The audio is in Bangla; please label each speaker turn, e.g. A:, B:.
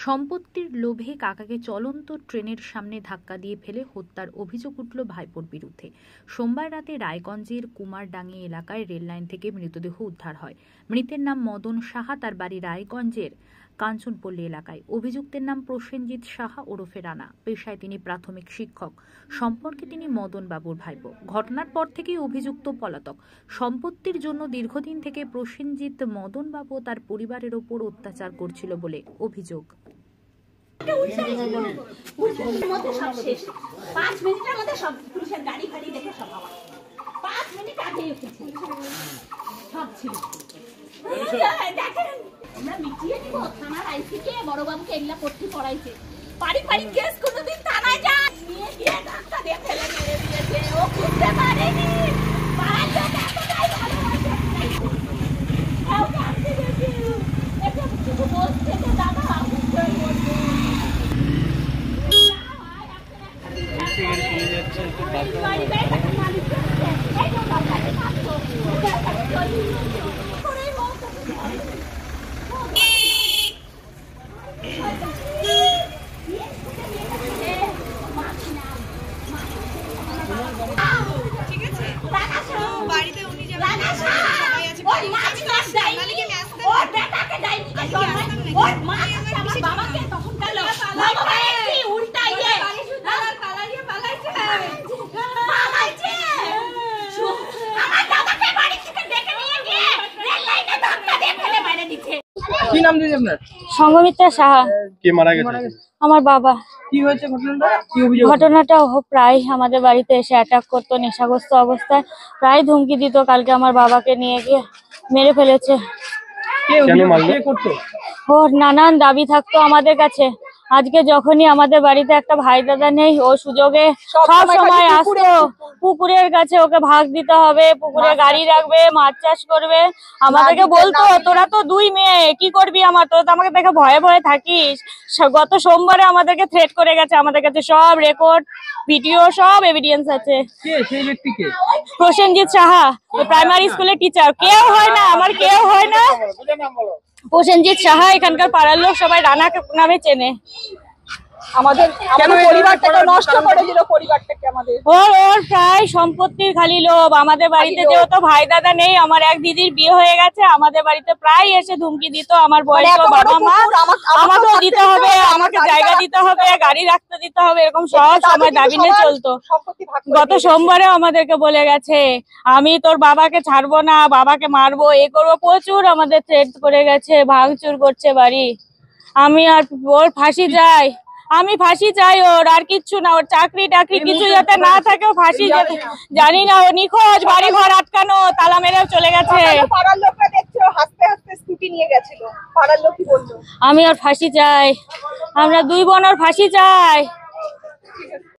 A: সম্পত্তির লোভে কাকাকে চলন্ত ট্রেনের সামনে ধাক্কা দিয়ে ফেলে হত্যার অভিযোগ উঠল ভাইপোর বিরুদ্ধে। সোমবার রাতে রায়গঞ্জের কুমারডাঙ্গি এলাকায় রেললাইন থেকে মৃতদেহ উদ্ধার হয়। মৃতের নাম মদন সাহা, তার বাড়ি রায়গঞ্জের কাঞ্চনপল্লী এলাকায়। অভিযুক্তের নাম প্রসেনজিৎ সাহা ওরফে রানা। পেশায় তিনি প্রাথমিক শিক্ষক। সম্পর্কে তিনি মদন বাবুর ভাইপো। ঘটনার পর থেকেই অভিযুক্ত পলাতক। সম্পত্তির জন্য দীর্ঘদিন থেকে প্রসেনজিৎ মদন বাবু তার পরিবারের ওপর অত্যাচার করছিল বলে অভিযোগ।
B: বড়বাবুকে এগুলা পড়তে পড়াইছে, পারিবারিক কেস কোনোদিন থানায় যায় নিয়ে গিয়ে ধাক্কা দিয়ে ফেলে মেরে দিয়েছে। ও বুঝতে পারেনি পাড়ার লোক এতটাই ভালোবাসে। এটা কিছু দোষ থেকে দাদা
C: কি নাম দিয়েছে আপনার?
D: সংঘমিত্রা সাহা।
C: কে মারা গেছে?
D: আমার বাবা।
C: কি হয়েছে ঘটনাটা? কি অভিযোগ?
D: ঘটনাটা প্রায় আমাদের বাড়িতে এসে অ্যাটাক করতো, নেশাগ্রস্ত অবস্থায় প্রায় ধমকি দিত। কালকে আমার বাবাকে নিয়ে গিয়ে মেরে ফেলেছে। ওর নানান দাবি থাকতো আমাদের কাছে। আজকে যখনই আমাদের বাড়িতে একটা ভাই দাদা নেই, ও সুযোগে সব সময় আসতো। পুকুরের কাছে ওকে ভাগ দিতে হবে, পুকুরে গাড়ি রাখবে, মাছ চাষ করবে। আমাদেরকে বলতো তোরা তো দুই মেয়ে, কি করবি আমার, তোরা তো আমাকে দেখে ভয়ে ভয়ে থাকিস। গত সোমবারে আমাদেরকে থ্রেট করে গেছে। আমাদের কাছে সব রেকর্ড, ভিডিও, সব এভিডেন্স আছে। প্রসেনজিৎ সাহা, প্রাইমারি স্কুলের টিচার। কেউ হয় না, আমার কেউ হয় না। প্রসেনজিৎ সাহা এখানকার পাড়ার লোক সবাই রানা নামে চেনে।
B: আমাদের পরিবারটাকে নষ্ট করে দিল। পরিবারটাকে আমাদের
D: ওর প্রায় সম্পত্তির খালি লোভ। আমাদের বাড়িতে যেহেতু ভাই দাদা নেই, আমার এক দিদির বিয়ে হয়ে গেছে, আমাদের বাড়িতে প্রায় এসে ধুমকি দিত। আমার বয়স্ক বাবা মা, আমাকেও দিতে হবে, আমাকে জায়গা দিতে হবে, গাড়ি রাখতে দিতে হবে, এরকম সব সময় দাবি নিয়ে চলতো। গত সোমবারে আমাদেরকে বলে গেছে আমি তোর বাবাকে ছাড়বো না, বাবাকে মারবো, এ করবো। প্রচুর আমাদের থ্রেট করে গেছে, ভাঙচুর করছে বাড়ি। আমি আর ওর ফাঁসি যাই, আমি ফাঁসি চাই। ওর আর কিচ্ছু না, ওর চাকরি টাকরি কিছু যাতে না থাকে, ও ফাঁসি যেতে। জানি না, ও নিখোঁজ, বাড়ি ঘর আটকানো, তালা মেরেও চলে গেছে।
B: পাড়ার লোকরা দেখছো হাসতে হাসতে স্কুটি নিয়ে গেছিল। পাড়ার লোক কি বললো?
D: আমি ওর ফাঁসি চাই, আমরা দুই বোন ওর ফাঁসি চাই।